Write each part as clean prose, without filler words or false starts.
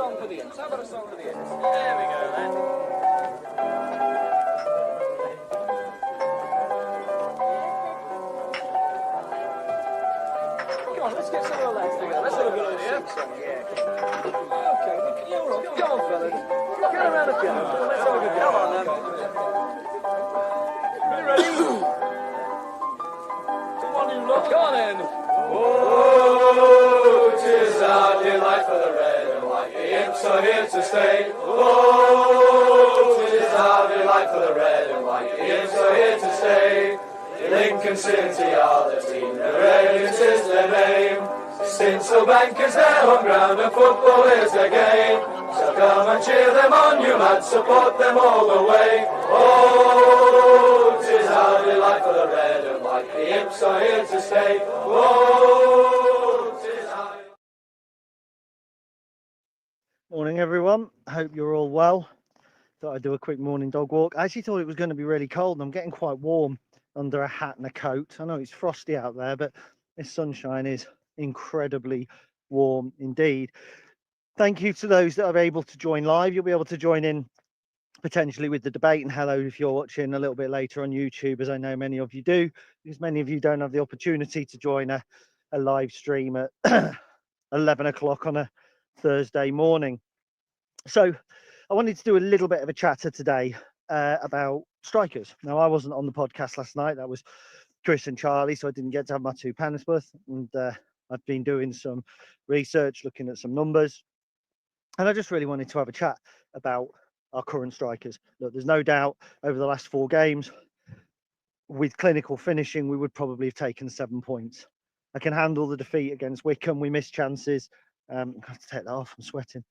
song for the Imps? How about a song for the Imps? There we go, then. Come on, let's get some of the lads together. Let's have a good idea. Okay, yeah, all right. Come on, fellas. Get around the piano. Let's have a good go. Come on, then. Are you ready? Come on, you lot. Go on, then. Oh, 'tis our delight for the red and white, the Imps are here to stay. Oh, 'tis our delight for the red and white, the Imps are here to stay. Lincoln City are the team, the Radiants is their name. Stinsel Bank is their home ground and football is their game. So come and cheer them on, you lads, support them all the way. Oh, 'tis our delight for the red and white, the Imps are here to stay. Oh, 'tis our... Morning, everyone. Hope you're all well. Thought I'd do a quick morning dog walk. I actually thought it was going to be really cold, and I'm getting quite warm under a hat and a coat. I know it's frosty out there, but this sunshine is incredibly warm indeed. Thank you to those that are able to join live. You'll be able to join in potentially with the debate, and hello if you're watching a little bit later on YouTube, as I know many of you do, because many of you don't have the opportunity to join a live stream at 11 o'clock on a Thursday morning. So I wanted to do a little bit of a chatter today about strikers. Now, I wasn't on the podcast last night. That was Chris and Charlie, so I didn't get to have my two Pennisworth. And I've been doing some research, looking at some numbers. And I just really wanted to have a chat about our current strikers. Look, there's no doubt over the last 4 games, with clinical finishing, we would probably have taken 7 points. I can handle the defeat against Wycombe. We missed chances. I have to take that off. I'm sweating.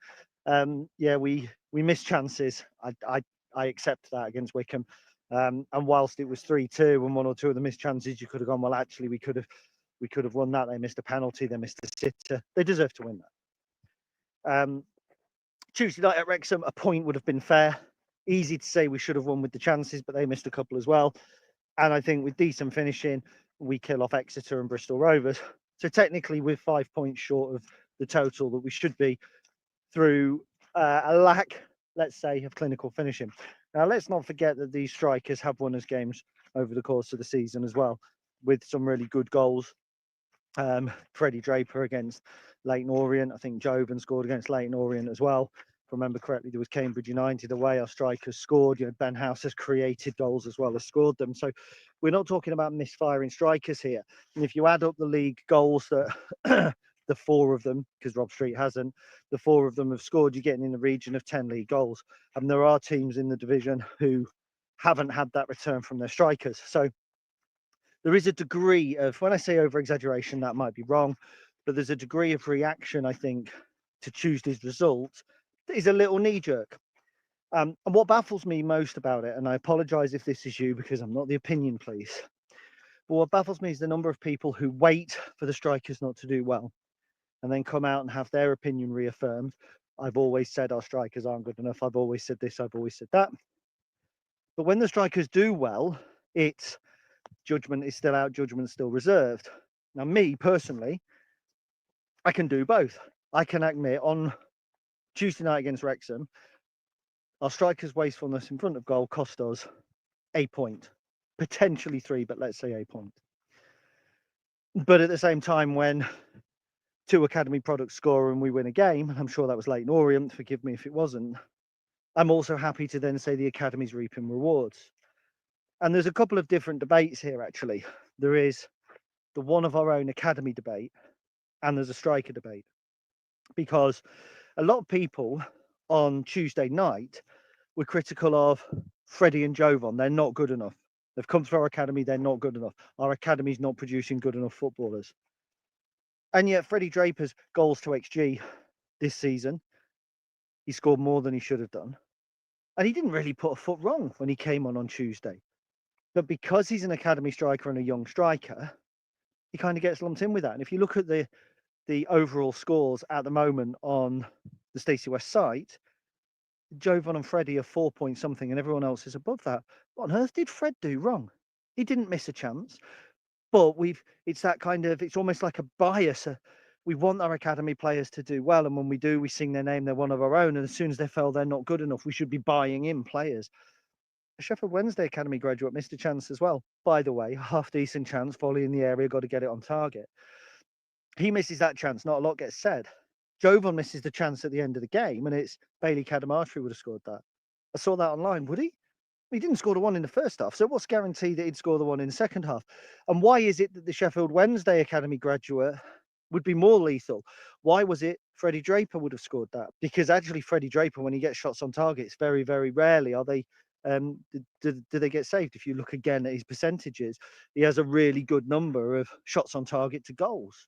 Yeah, we missed chances. I accept that against Wycombe. And whilst it was 3-2 and 1 or 2 of the missed chances, you could have gone, well, actually, we could have won that. They missed a penalty. They missed a sitter. They deserve to win that. Tuesday night at Wrexham, a point would have been fair. Easy to say we should have won with the chances, but they missed a couple as well. And I think with decent finishing, we kill off Exeter and Bristol Rovers. So technically, we're 5 points short of the total that we should be through a lack, let's say, of clinical finishing. Now, let's not forget that these strikers have won us games over the course of the season as well, with some really good goals. Freddie Draper against Leyton Orient. I think Jovan scored against Leyton Orient as well. If I remember correctly, there was Cambridge United away. Our strikers scored. You know, Ben House has created goals as well as scored them. So we're not talking about misfiring strikers here. And if you add up the league goals that the 4 of them, because Rob Street hasn't, the 4 of them have scored, you're getting in the region of 10 league goals. And there are teams in the division who haven't had that return from their strikers. So there is a degree of, when I say over exaggeration, that might be wrong, but there's a degree of reaction, I think, to Tuesday's result that is a little knee jerk. And what baffles me most about it, and I apologize if this is you because I'm not the opinion police, but what baffles me is the number of people who wait for the strikers not to do well and then come out and have their opinion reaffirmed. I've always said our strikers aren't good enough. I've always said this. I've always said that. But when the strikers do well, it's judgment is still out, judgment still reserved. Now, me personally, I can do both. I can admit on Tuesday night against Wrexham, our strikers' wastefulness in front of goal cost us a point, potentially 3, but let's say a point. But at the same time, when 2 academy products score and we win a game, and I'm sure that was Leyton Orient, forgive me if it wasn't, I'm also happy to then say the academy's reaping rewards. And there's a couple of different debates here, actually. There is the one of our own academy debate, and there's a striker debate. Because a lot of people on Tuesday night were critical of Freddie and Jovan. They're not good enough. They've come through our academy, they're not good enough. Our academy's not producing good enough footballers. And yet Freddie Draper's goals to XG this season, he scored more than he should have done. And he didn't really put a foot wrong when he came on Tuesday. But because he's an academy striker and a young striker, he kind of gets lumped in with that. And if you look at the overall scores at the moment on the Stacey West site, Jovan and Freddie are 4 point something and everyone else is above that. What on earth did Fred do wrong? He didn't miss a chance. But it's that kind of, it's almost like a bias we want our academy players to do well, and when we do, we sing their name, they're one of our own, and as soon as they feel they're not good enough, we should be buying in players. A Sheffield Wednesday academy graduate missed a chance as well, by the way, half decent chance, volley in the area, got to get it on target. He misses that chance, not a lot gets said. Jovan misses the chance at the end of the game, and it's Bailey Cadamarteri would have scored that. I saw that online. Would he? He didn't score the one in the first half, so what's guaranteed that he'd score the one in the second half? And why is it that the Sheffield Wednesday academy graduate would be more lethal? Why was it Freddie Draper would have scored that? Because actually Freddie Draper, when he gets shots on targets, very, very rarely are they do they get saved. If you look again at his percentages, he has a really good number of shots on target to goals.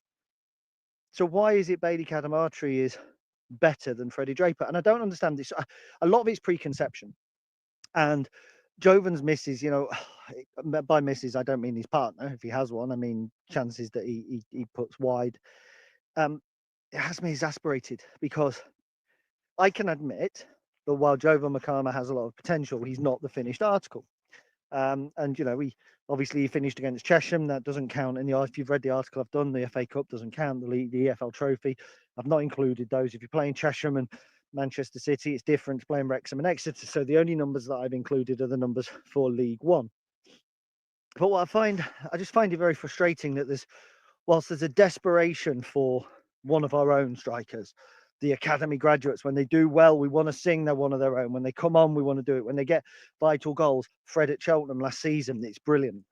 So why is it Bailey Cadamarteri is better than Freddie Draper? And I don't understand this. A lot of it's preconception. And Jovan's misses, you know, by misses, I don't mean his partner, if he has one. I mean chances that he puts wide. It has me exasperated because I can admit that while Jovan Makama has a lot of potential, he's not the finished article. And, you know, he finished against Chesham. That doesn't count. If you've read the article I've done, the FA Cup doesn't count, the EFL Trophy. I've not included those. If you're playing Chesham and Manchester City, it's different to playing Wrexham and Exeter. So the only numbers that I've included are the numbers for League One. But what I just find it very frustrating that whilst there's a desperation for one of our own strikers, the academy graduates, when they do well, we want to sing they're one of their own. When they come on, we want to do it. When they get vital goals, Fred at Cheltenham last season, it's brilliant.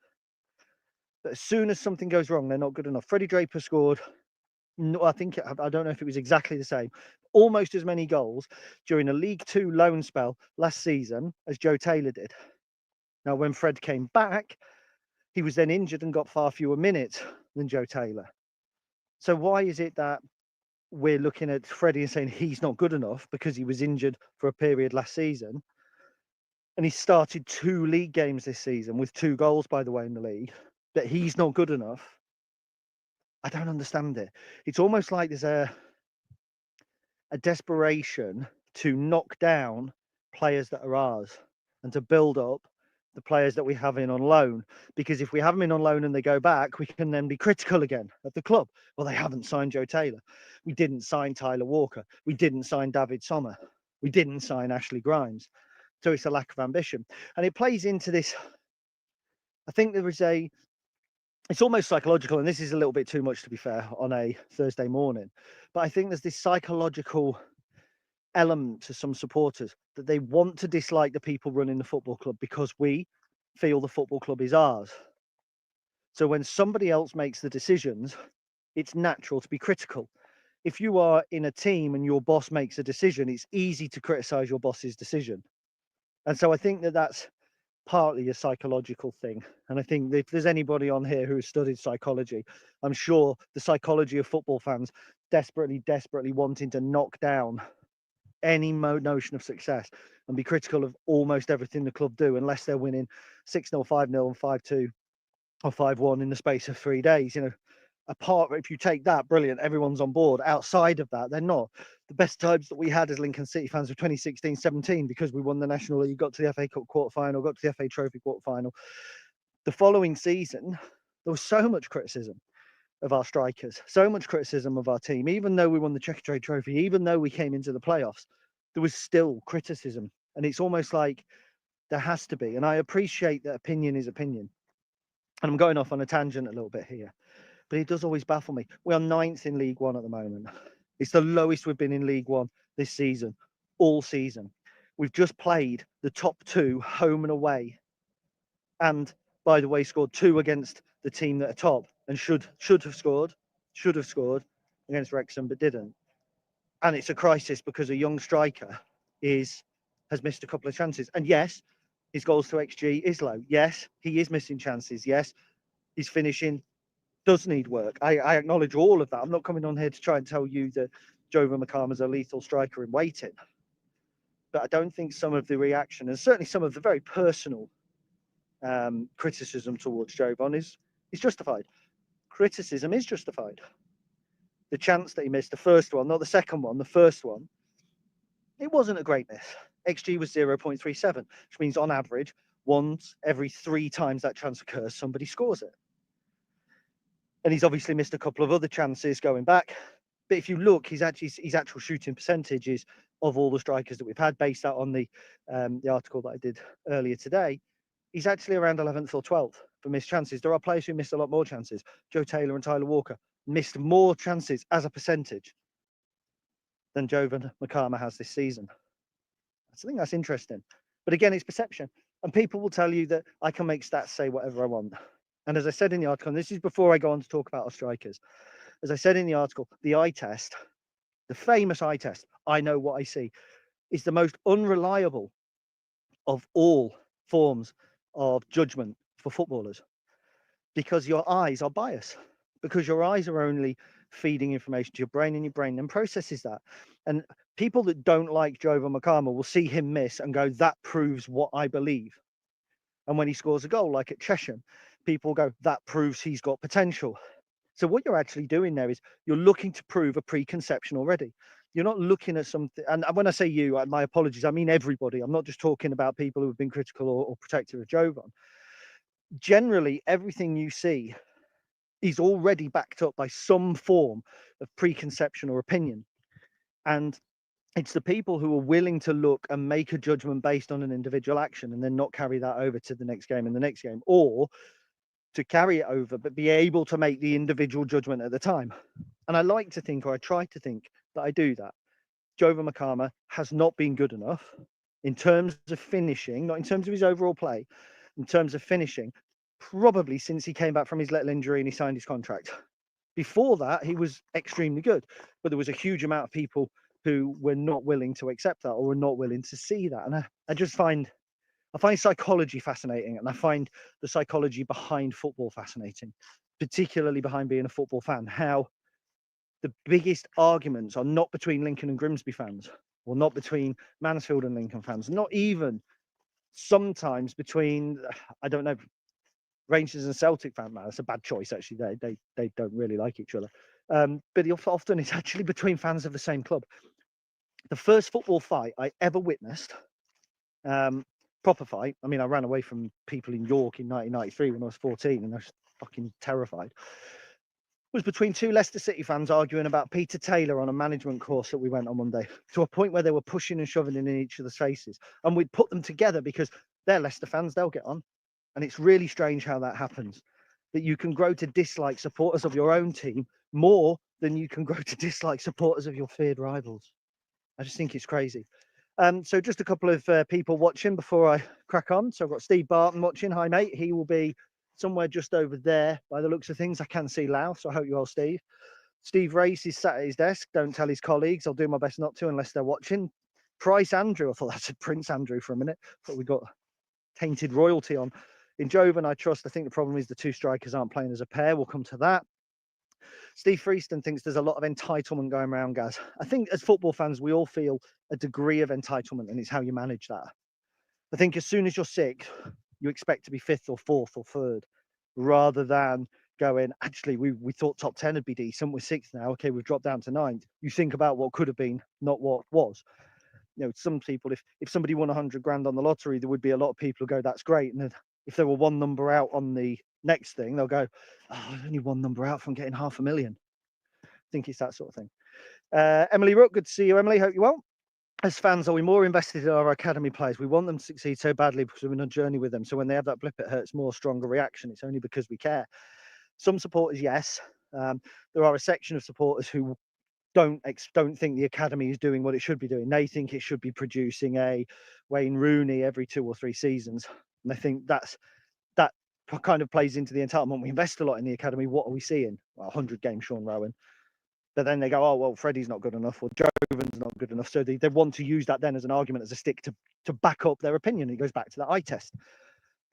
But as soon as something goes wrong, they're not good enough. Freddie Draper scored, I don't know if it was exactly the same, almost as many goals during a League Two loan spell last season as Joe Taylor did. Now, when Fred came back, he was then injured and got far fewer minutes than Joe Taylor. So why is it that we're looking at Freddie and saying he's not good enough because he was injured for a period last season, and he started 2 league games this season with 2 goals, by the way, in the league, that he's not good enough? I don't understand it. It's almost like there's a desperation to knock down players that are ours and to build up the players that we have in on loan, because if we have them in on loan and they go back, we can then be critical again of the club. Well, they haven't signed Joe Taylor. We didn't sign Tyler Walker. We didn't sign David Sommer. We didn't sign Ashley Grimes. So it's a lack of ambition. And it plays into this. I think it's almost psychological, and this is a little bit too much, to be fair, on a Thursday morning. But I think there's this psychological element to some supporters that they want to dislike the people running the football club because we feel the football club is ours. So when somebody else makes the decisions, it's natural to be critical. If you are in a team and your boss makes a decision, it's easy to criticize your boss's decision. And so I think that that's partly a psychological thing. And I think if there's anybody on here who has studied psychology, I'm sure the psychology of football fans desperately wanting to knock down any notion of success and be critical of almost everything the club do, unless they're winning 6-0, 5-0 and 5-2 or 5-1 in the space of 3 days. You know, apart, if you take that, brilliant, everyone's on board. Outside of that, they're not. The best times that we had as Lincoln City fans were 2016-17, because we won the National League, got to the FA Cup quarter-final, got to the FA Trophy quarter-final. The following season, there was so much criticism of our strikers, so much criticism of our team. Even though we won the Checkatrade Trophy, even though we came into the playoffs, there was still criticism. And it's almost like there has to be. And I appreciate that opinion is opinion. And I'm going off on a tangent a little bit here, but it does always baffle me. We are 9th in League One at the moment. It's the lowest we've been in League One this season, all season. We've just played the top 2 home and away. And by the way, scored 2 against the team that are top and should have scored against Wrexham, but didn't. And it's a crisis because a young striker has missed a couple of chances. And yes, his goals to XG is low. Yes, he is missing chances. Yes, his finishing does need work. I acknowledge all of that. I'm not coming on here to try and tell you that Jovan Makama is a lethal striker in waiting. But I don't think some of the reaction, and certainly some of the very personal criticism towards Jovan is justified. Criticism is justified. The chance that he missed, the first one, not the second one, the first one, it wasn't a great miss. XG was 0.37, which means on average, once every 3 times that chance occurs, somebody scores it. And he's obviously missed a couple of other chances going back But if you look, his actual shooting percentage is of all the strikers that we've had, based out on the article that I did earlier today. He's actually around 11th or 12th for missed chances. There are players who missed a lot more chances. Joe Taylor and Tyler Walker missed more chances as a percentage than Jovan Makama has this season. I think that's interesting. But again, it's perception. And people will tell you that I can make stats say whatever I want. And as I said in the article, and this is before I go on to talk about our strikers, as I said in the article, the eye test, the famous eye test, I know what I see, is the most unreliable of all forms of judgment for footballers, because your eyes are biased, because your eyes are only feeding information to your brain, and your brain then processes that. And people that don't like Jovan Makama will see him miss and go, that proves what I believe. And when he scores a goal, like at Chesham, people go, that proves he's got potential. So what you're actually doing there is you're looking to prove a preconception already. You're not looking at something, and when I say you, my apologies, I mean everybody. I'm not just talking about people who have been critical or protective of Jovan. Generally, everything you see is already backed up by some form of preconception or opinion. And it's the people who are willing to look and make a judgment based on an individual action and then not carry that over to the next game and the next game, or to carry it over, but be able to make the individual judgment at the time. And I like to think, or I try to think, that I do that. Jovan Makama has not been good enough in terms of finishing, not in terms of his overall play, in terms of finishing, probably since he came back from his little injury and he signed his contract. Before that, he was extremely good, but there was a huge amount of people who were not willing to accept that or were not willing to see that. And I just find psychology fascinating, and I find the psychology behind football fascinating, particularly behind being a football fan. How the biggest arguments are not between Lincoln and Grimsby fans, or not between Mansfield and Lincoln fans, not even sometimes between, I don't know, Rangers and Celtic fans. That's a bad choice, actually. They don't really like each other. But often it's actually between fans of the same club. The first football fight I ever witnessed, proper fight. I mean, I ran away from people in York in 1993 when I was 14, and I was fucking terrified. Was between two Leicester City fans arguing about Peter Taylor on a management course that we went on Monday, to a point where they were pushing and shoving in each other's faces. And we'd put them together because they're Leicester fans, they'll get on. And it's really strange how that happens, that you can grow to dislike supporters of your own team more than you can grow to dislike supporters of your feared rivals. I just think it's crazy. So just a couple of people watching before I crack on. So I've got Steve Barton watching. Hi, mate. He will be somewhere just over there by the looks of things. I can see Lau, so I hope you're all Steve. Steve Race is sat at his desk. Don't tell his colleagues. I'll do my best not to unless they're watching. Price Andrew. I thought that said Prince Andrew for a minute, but we got tainted royalty on. In Jovan, I trust. I think the problem is the two strikers aren't playing as a pair. We'll come to that. Steve Freeston thinks there's a lot of entitlement going around, Gaz. I think as football fans, we all feel a degree of entitlement, and it's how you manage that. I think as soon as you're sick, you expect to be fifth or fourth or third, rather than going, actually, we thought top 10 would be decent. We're sixth now. Okay, we've dropped down to ninth. You think about what could have been, not what was. You know, some people, if somebody won 100 grand on the lottery, there would be a lot of people who go, that's great. And then if there were one number out on the next thing, they'll go, oh, only one number out from getting 500,000. I think it's that sort of thing. Emily Rook, good to see you, Emily. Hope you're well. As fans, are we more invested in our academy players? We want them to succeed so badly because we're on a journey with them. So when they have that blip, it hurts more, stronger reaction. It's only because we care. Some supporters, yes. There are a section of supporters who don't think the academy is doing what it should be doing. They think it should be producing a Wayne Rooney every 2 or 3 seasons. And I think that kind of plays into the entitlement. We invest a lot in the academy. What are we seeing? Well, 100 games Sean Rowan. But then they go, oh, well, Freddie's not good enough, or Jovan's not good enough. So they want to use that then as an argument, as a stick to back up their opinion. It goes back to that eye test.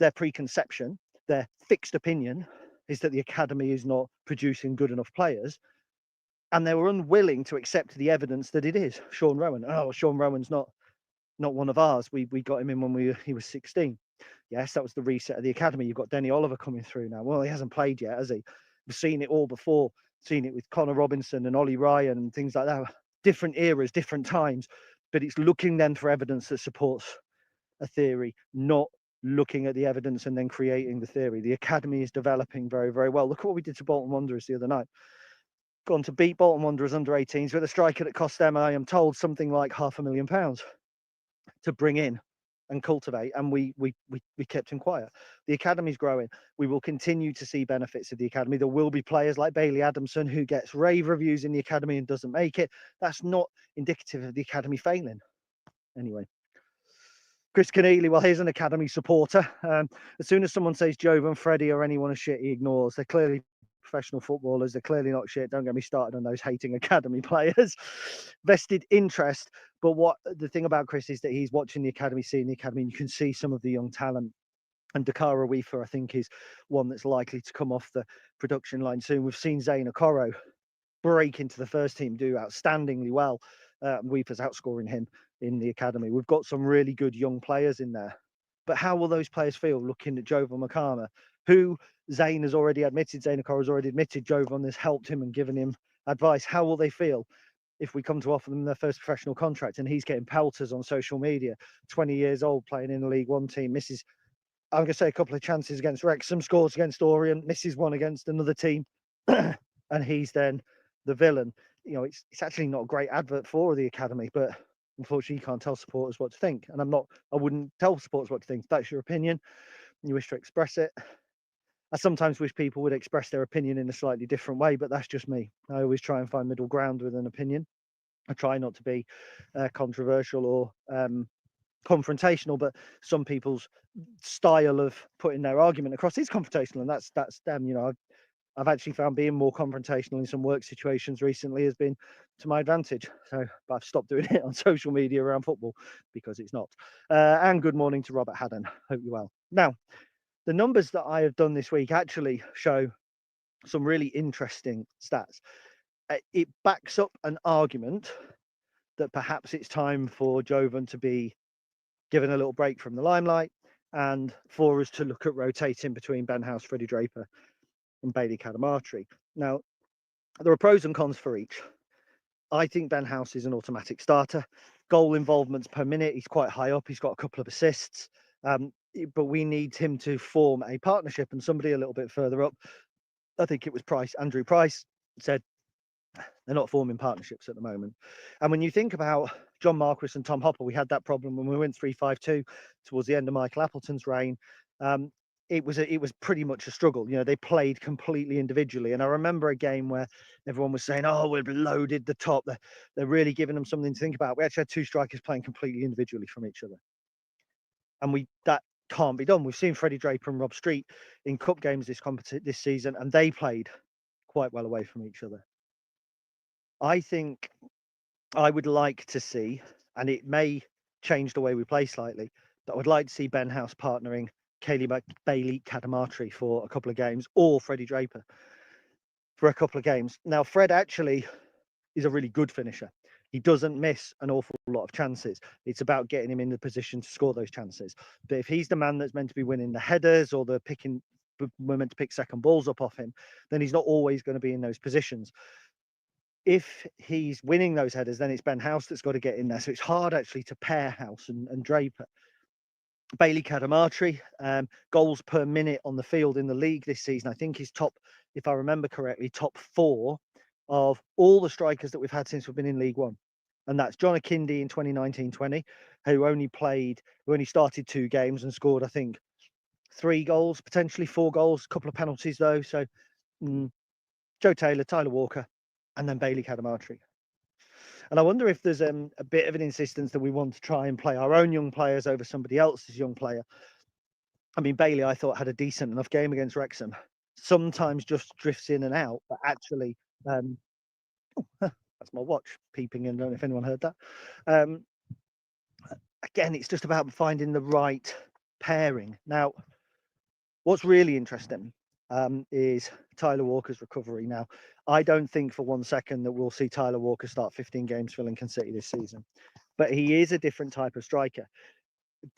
Their preconception, their fixed opinion is that the academy is not producing good enough players. And they were unwilling to accept the evidence that it is. Sean Rowan. Oh, Sean Rowan's not one of ours. We got him in when he was 16. Yes, that was the reset of the academy. You've got Denny Oliver coming through now. Well, he hasn't played yet, has he? We've seen it all before. Seen it with Connor Robinson and Ollie Ryan and things like that. Different eras, different times. But it's looking then for evidence that supports a theory, not looking at the evidence and then creating the theory. The academy is developing very, very well. Look at what we did to Bolton Wanderers the other night. gone to beat Bolton Wanderers under 18s with a striker that cost them, I am told, something like £500,000 to bring in and cultivate, and we kept him quiet. The academy's growing. We will continue to see benefits of the academy. There will be players like Bailey Adamson who gets rave reviews in the academy and doesn't make it. That's not indicative of the academy failing. Anyway, Chris Keneally, well, he's an academy supporter. As soon as someone says Jove and Freddie or anyone is shit, he ignores. They're clearly professional footballers. They're clearly not shit. Don't get me started on those hating academy players. Vested interest. But what the thing about Chris is that he's watching the academy, seeing the academy, and you can see some of the young talent. And Dakara Weafer, I think, is one that's likely to come off the production line soon. We've seen Zayn Okoro break into the first team, do outstandingly well. Weaver's outscoring him in the academy. We've got some really good young players in there. But how will those players feel looking at Jovan Makama, who Zayn has already admitted, Zayn Okoro has already admitted Jovan has helped him and given him advice? How will they feel if we come to offer them their first professional contract and he's getting pelters on social media, 20 years old, playing in a League One team, misses, I'm going to say, a couple of chances against Wrexham, scores against Orient, misses one against another team, and he's then the villain? You know, it's actually not a great advert for the academy, but unfortunately you can't tell supporters what to think. And I wouldn't tell supporters what to think. If that's your opinion, you wish to express it. I sometimes wish people would express their opinion in a slightly different way, but that's just me. I always try and find middle ground with an opinion. I try not to be controversial or confrontational, but some people's style of putting their argument across is confrontational, and that's them. You know, I've actually found being more confrontational in some work situations recently has been to my advantage. So, but I've stopped doing it on social media around football because it's not. And good morning to Robert Haddon. Hope you're well. Now, the numbers that I have done this week actually show some really interesting stats. It backs up an argument that perhaps it's time for Jovan to be given a little break from the limelight and for us to look at rotating between Ben House, Freddie Draper and Bailey Cadamarteri. Now, there are pros and cons for each. I think Ben House is an automatic starter. Goal involvements per minute, he's quite high up. He's got a couple of assists, but we need him to form a partnership, and somebody a little bit further up, I think it was Andrew Price, said they're not forming partnerships at the moment. And when you think about John Marquis and Tom Hopper, we had that problem when we went 3-5-2 towards the end of Michael Appleton's reign. It was pretty much a struggle. You know, they played completely individually. And I remember a game where everyone was saying, "Oh, we've loaded the top. They're really giving them something to think about." We actually had two strikers playing completely individually from each other, and that can't be done. We've seen Freddie Draper and Rob Street in cup games this season, and they played quite well away from each other. I think I would like to see, and it may change the way we play slightly, but I would like to see Ben House partnering Bailey Cadamarteri for a couple of games, or Freddie Draper for a couple of games. Now, Fred actually is a really good finisher. He doesn't miss an awful lot of chances. It's about getting him in the position to score those chances. But if he's the man that's meant to be winning the headers or we're meant to pick second balls up off him, then he's not always going to be in those positions. If he's winning those headers, then it's Ben House that's got to get in there. So it's hard actually to pair House and Draper. Bailey Cadamarteri, goals per minute on the field in the league this season, I think he's top, if I remember correctly, top 4 of all the strikers that we've had since we've been in League One. And that's John Akindi in 2019-20, who only started 2 games and scored, I think, 3 goals, potentially 4 goals, a couple of penalties though. So Joe Taylor, Tyler Walker, and then Bailey Cadamarteri. And I wonder if there's a bit of an insistence that we want to try and play our own young players over somebody else's young player. I mean, Bailey, I thought, had a decent enough game against Wrexham. Sometimes just drifts in and out, but actually, that's my watch peeping in. I don't know if anyone heard that. Again, it's just about finding the right pairing. Now, what's really interesting is Tyler Walker's recovery. Now, I don't think for one second that we'll see Tyler Walker start 15 games for Lincoln City this season, but he is a different type of striker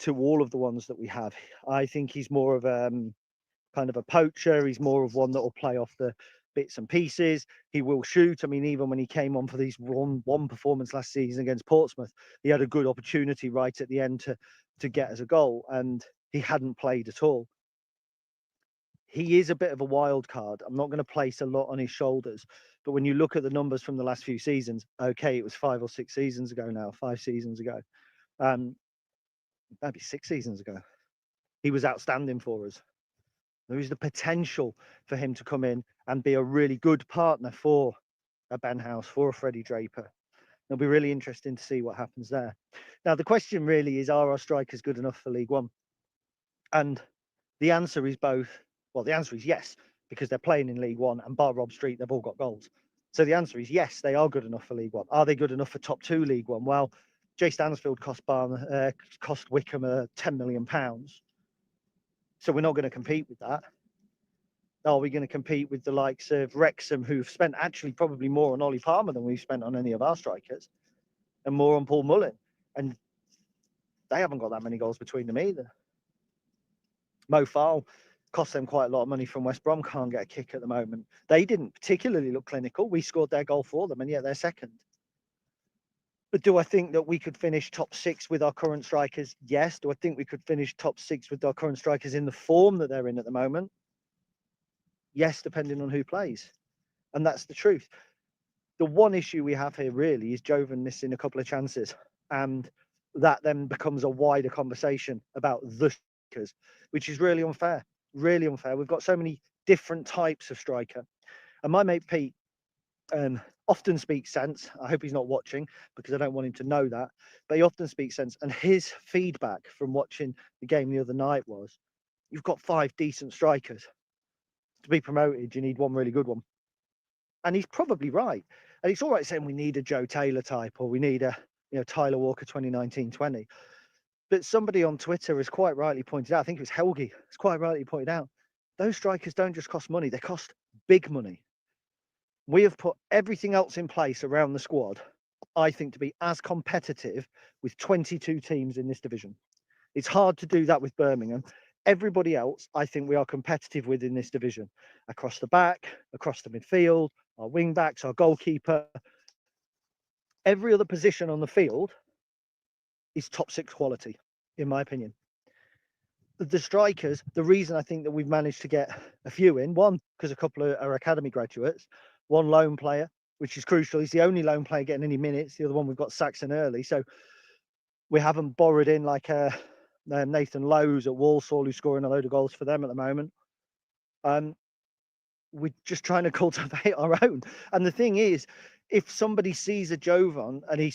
to all of the ones that we have. I think he's more of kind of a poacher. He's more of one that will play off the bits and pieces. He will shoot. I mean, even when he came on for these one performance last season against Portsmouth, he had a good opportunity right at the end to get as a goal, and he hadn't played at all. he is a bit of a wild card. I'm not going to place a lot on his shoulders, but when you look at the numbers from the last few seasons, okay, it was 5 or 6 seasons ago now, 5 seasons ago, maybe 6 seasons ago, he was outstanding for us. There is the potential for him to come in and be a really good partner for a Ben House, for a Freddie Draper. It'll be really interesting to see what happens there. Now, the question really is, are our strikers good enough for League One? And the answer is both. Well, the answer is yes, because they're playing in League One, and bar Rob Street, they've all got goals. So the answer is yes, they are good enough for League One. Are they good enough for top 2 League One? Well, Jay Stansfield cost Wickham £10 million. So we're not going to compete with that. Are we going to compete with the likes of Wrexham, who've spent actually probably more on Ollie Palmer than we've spent on any of our strikers, and more on Paul Mullin? And they haven't got that many goals between them either. Mo Farrell cost them quite a lot of money from West Brom, can't get a kick at the moment. They didn't particularly look clinical. We scored their goal for them, and yet they're second. But do I think that we could finish top 6 with our current strikers? Yes. Do I think we could finish top 6 with our current strikers in the form that they're in at the moment? Yes, depending on who plays. And that's the truth. The one issue we have here really is Jovan missing a couple of chances. And that then becomes a wider conversation about the strikers, which is really unfair. Really unfair. We've got so many different types of striker. And my mate Pete often speaks sense. I hope he's not watching, because I don't want him to know that. But he often speaks sense. And his feedback from watching the game the other night was, you've got 5 decent strikers. To be promoted, you need one really good one. And he's probably right. And it's all right saying we need a Joe Taylor type, or we need a Tyler Walker 2019-20. But somebody on Twitter has quite rightly pointed out, I think it was Helgi, has quite rightly pointed out, those strikers don't just cost money, they cost big money. We have put everything else in place around the squad, I think, to be as competitive with 22 teams in this division. It's hard to do that with Birmingham. Everybody else, I think we are competitive with in this division. Across the back, across the midfield, our wing backs, our goalkeeper. Every other position on the field is top 6 quality, in my opinion. The strikers, the reason I think that we've managed to get a few in, one, because a couple are academy graduates, one lone player, which is crucial. He's the only lone player getting any minutes. The other one, we've got Saxon early. So we haven't borrowed in like Nathan Lowes at Walsall, who's scoring a load of goals for them at the moment. We're just trying to cultivate our own. And the thing is, if somebody sees a Jovan and he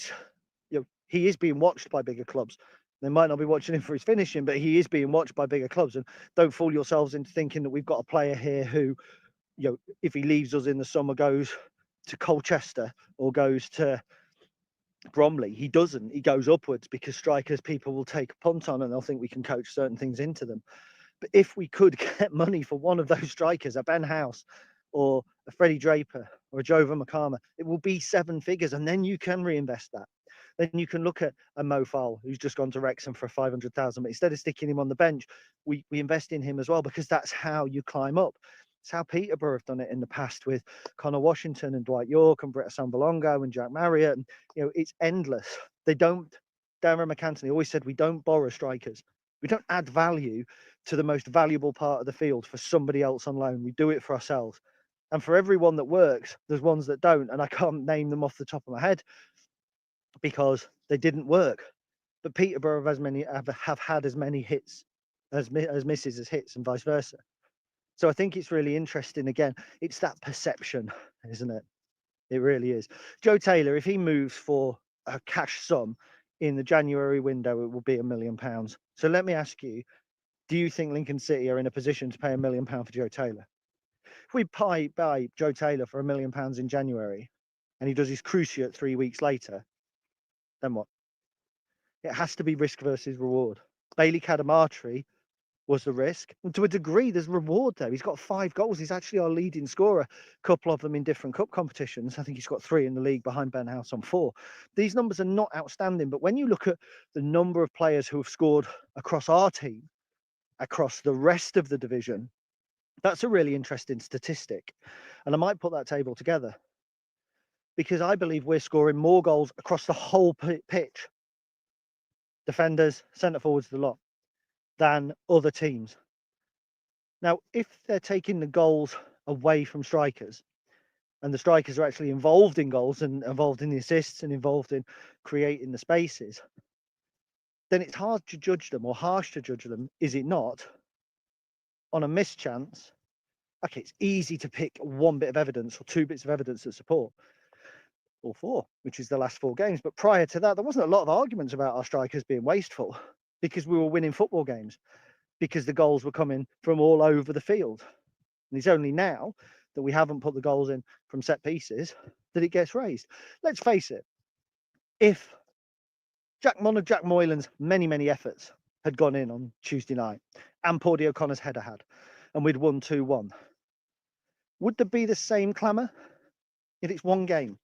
is being watched by bigger clubs, they might not be watching him for his finishing, but he is being watched by bigger clubs. And don't fool yourselves into thinking that we've got a player here who, if he leaves us in the summer, goes to Colchester or goes to Bromley. He doesn't. He goes upwards, because strikers, people will take a punt on and they'll think we can coach certain things into them. But if we could get money for one of those strikers, a Ben House or a Freddie Draper or a Jovan McCarmer, it will be 7 figures, and then you can reinvest that. Then you can look at a Mo Farrell, who's just gone to Wrexham for 500,000, but instead of sticking him on the bench, we invest in him as well, because that's how you climb up. It's how Peterborough have done it in the past with Connor Washington and Dwight York and Brett Sambalongo and Jack Marriott. And, it's endless. They don't. Darren McAntony always said, we don't borrow strikers. We don't add value to the most valuable part of the field for somebody else on loan. We do it for ourselves. And for everyone that works, there's ones that don't. And I can't name them off the top of my head because they didn't work. But Peterborough have had as many hits as misses as hits, and vice versa. So I think it's really interesting. Again, it's that perception, isn't it? It really is. Joe Taylor, if he moves for a cash sum in the January window, it will be £1 million. So let me ask you, do you think Lincoln City are in a position to pay £1 million for Joe Taylor? If we buy Joe Taylor for £1 million in January and he does his cruciate 3 weeks later, then what? It has to be risk versus reward. Bailey Cadamartri was the risk, and to a degree there's reward there. He's got 5 goals. He's actually our leading scorer, a couple of them in different cup competitions. I think he's got 3 in the league behind Ben House on 4. These numbers are not outstanding, but when you look at the number of players who have scored across our team, across the rest of the division, that's a really interesting statistic. And I might put that table together, because I believe we're scoring more goals across the whole pitch, defenders, centre forwards, the lot, than other teams. Now, if they're taking the goals away from strikers, and the strikers are actually involved in goals and involved in the assists and involved in creating the spaces, then it's hard to judge them, or harsh to judge them, is it not, on a missed chance? Okay, it's easy to pick one bit of evidence or two bits of evidence that support, or four, which is the last 4 games. But prior to that, there wasn't a lot of arguments about our strikers being wasteful, because we were winning football games, because the goals were coming from all over the field. And it's only now that we haven't put the goals in from set pieces that it gets raised. Let's face it, if one of Jack Moylan's many efforts had gone in on Tuesday night, and Paudie O'Connor's header had, and we'd won 2-1, would there be the same clamour? If it's one game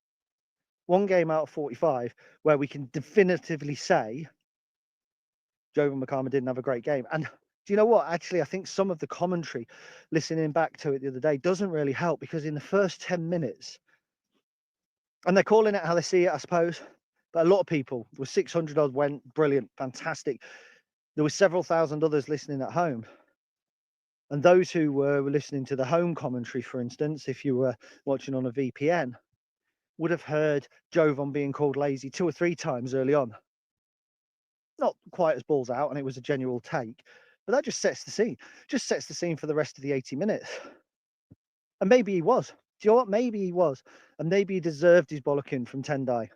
out of 45 where we can definitively say Jovan McCarman didn't have a great game. And do you know what? Actually, I think some of the commentary, listening back to it the other day, doesn't really help, because in the first 10 minutes, and they're calling it how they see it, I suppose, but a lot of people, there were 600 odd went, brilliant, fantastic. There were several thousand others listening at home. And those who were listening to the home commentary, for instance, if you were watching on a VPN, would have heard Jovan being called lazy 2 or 3 times early on. Not quite as balls out, and it was a genuine take, but that just sets the scene for the rest of the 80 minutes. And maybe he was. Do you know what? Maybe he was. And maybe he deserved his bollocking from Tendai.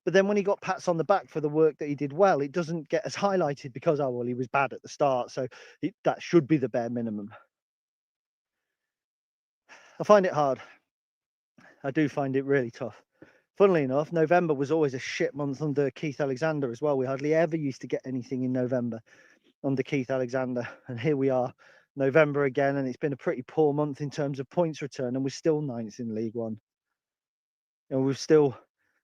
But then when he got pats on the back for the work that he did well, it doesn't get as highlighted because, oh, well, he was bad at the start. So that should be the bare minimum. I find it hard. I do find it really tough. Funnily enough, November was always a shit month under Keith Alexander as well. We hardly ever used to get anything in November under Keith Alexander. And here we are, November again, and it's been a pretty poor month in terms of points return, and we're still 9th in League One. And we've still,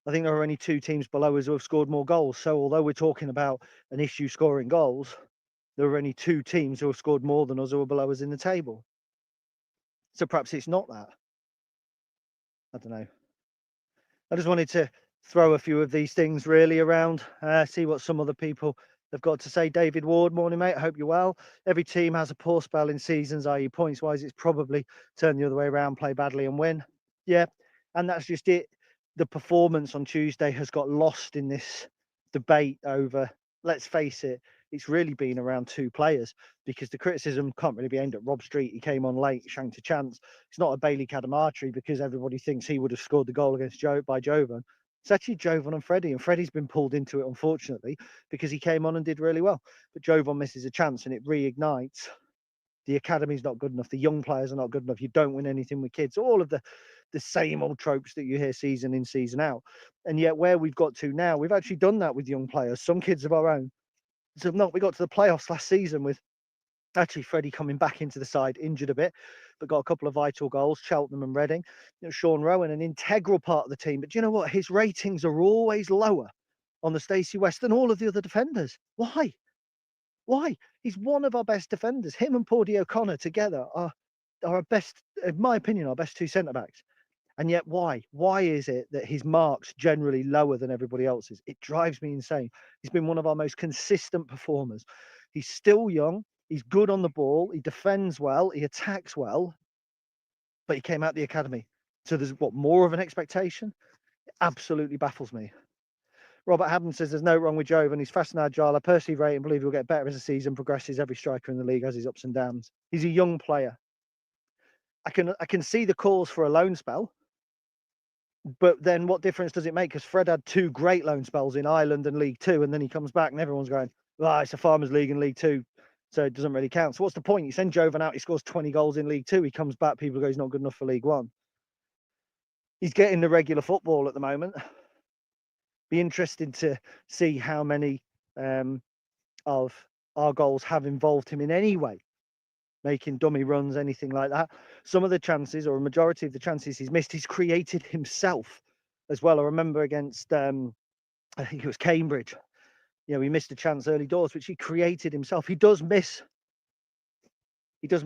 I think there are only 2 teams below us who have scored more goals. So although we're talking about an issue scoring goals, there are only 2 teams who have scored more than us who are below us in the table. So perhaps it's not that. I don't know. I just wanted to throw a few of these things really around, see what some other people have got to say. David Ward, morning, mate. I hope you're well. Every team has a poor spell in seasons, i.e. points-wise. It's probably turned the other way around, play badly and win. Yeah, and that's just it. The performance on Tuesday has got lost in this debate over, let's face it, it's really been around 2 players, because the criticism can't really be aimed at Rob Street. He came on late, shanked a chance. It's not a Bailey Cadamartri, because everybody thinks he would have scored the goal against Jovan. It's actually Jovan and Freddie, and Freddie's been pulled into it, unfortunately, because he came on and did really well. But Jovan misses a chance, and it reignites. The academy's not good enough. The young players are not good enough. You don't win anything with kids. All of the same old tropes that you hear season in, season out. And yet where we've got to now, we've actually done that with young players, some kids of our own. So no, we got to the playoffs last season with actually Freddie coming back into the side, injured a bit, but got a couple of vital goals, Cheltenham and Reading. You know, Sean Rowan, an integral part of the team. But do you know what? His ratings are always lower on the Stacey West than all of the other defenders. Why? Why? He's one of our best defenders. Him and Paudie O'Connor together are our best, in my opinion, our best 2 centre-backs. And yet why? Why is it that his mark's generally lower than everybody else's? It drives me insane. He's been one of our most consistent performers. He's still young. He's good on the ball. He defends well. He attacks well. But he came out the academy. So there's what, more of an expectation? It absolutely baffles me. Robert Haddon says there's no wrong with Jovan. He's fast and agile. I personally rate and believe he'll get better as the season progresses. Every striker in the league has his ups and downs. He's a young player. I can see the calls for a loan spell. But then what difference does it make? Because Fred had 2 great loan spells in Ireland and League 2, and then he comes back and everyone's going, well, it's a Farmers League and League 2, so it doesn't really count. So what's the point? You send Jovan out, he scores 20 goals in League 2, he comes back, people go, he's not good enough for League 1. He's getting the regular football at the moment. Be interested to see how many of our goals have involved him in any way, making dummy runs, anything like that. Some of the chances, or a majority of the chances he's missed, he's created himself as well. I remember against, I think it was Cambridge, you know, he missed a chance early doors, which he created himself. He does miss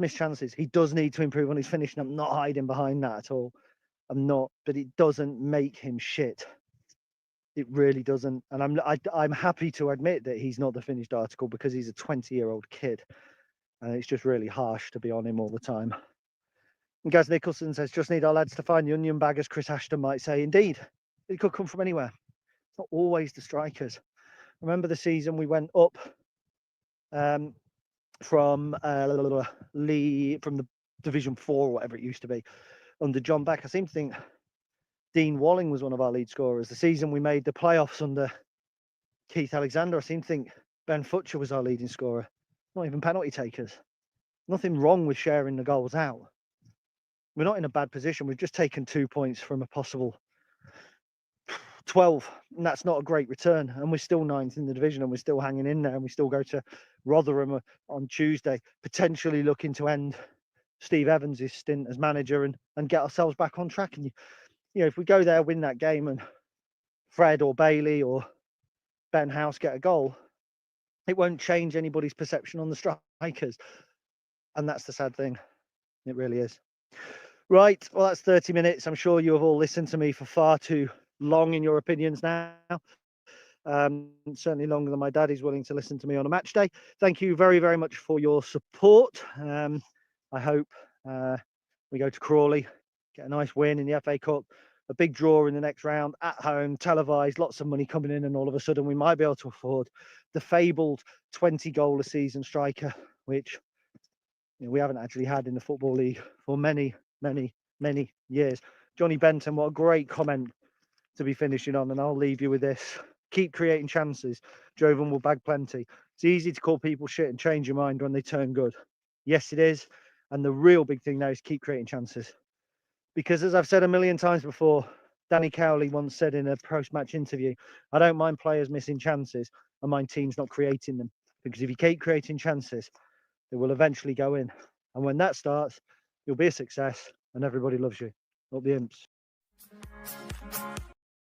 chances. He does need to improve on his finishing. I'm not hiding behind that at all. I'm not, but it doesn't make him shit. It really doesn't. And I'm happy to admit that he's not the finished article, because he's a 20-year-old kid. And it's just really harsh to be on him all the time. And Gaz Nicholson says, just need our lads to find the onion bag, as Chris Ashton might say. Indeed, it could come from anywhere. It's not always the strikers. Remember the season we went up from the Division 4 or whatever it used to be under John Beck. I seem to think Dean Walling was one of our lead scorers. The season we made the playoffs under Keith Alexander, I seem to think Ben Futcher was our leading scorer. Not even penalty takers. Nothing wrong with sharing the goals out. We're not in a bad position. We've just taken 2 points from a possible 12, and that's not a great return. And we're still 9th in the division, and we're still hanging in there. And we still go to Rotherham on Tuesday, potentially looking to end Steve Evans' stint as manager and get ourselves back on track. And you know, if we go there, win that game, and Fred or Bailey or Ben House get a goal, it won't change anybody's perception on the strikers. And that's the sad thing. It really is. Right, well, that's 30 minutes. I'm sure you have all listened to me for far too long in your opinions now. Certainly longer than my dad is willing to listen to me on a match day. Thank you very, very much for your support. I hope we go to Crawley, get a nice win in the FA Cup, a big draw in the next round, at home, televised, lots of money coming in, and all of a sudden we might be able to afford the fabled 20-goal a season striker, which we haven't actually had in the Football League for many years. Johnny Benton, what a great comment to be finishing on, and I'll leave you with this. Keep creating chances. Jovan will bag plenty. It's easy to call people shit and change your mind when they turn good. Yes, it is. And the real big thing now is keep creating chances. Because as I've said a million times before, Danny Cowley once said in a post-match interview, I don't mind players missing chances, I mind teams not creating them. Because if you keep creating chances, they will eventually go in. And when that starts, you'll be a success and everybody loves you. Up the Imps.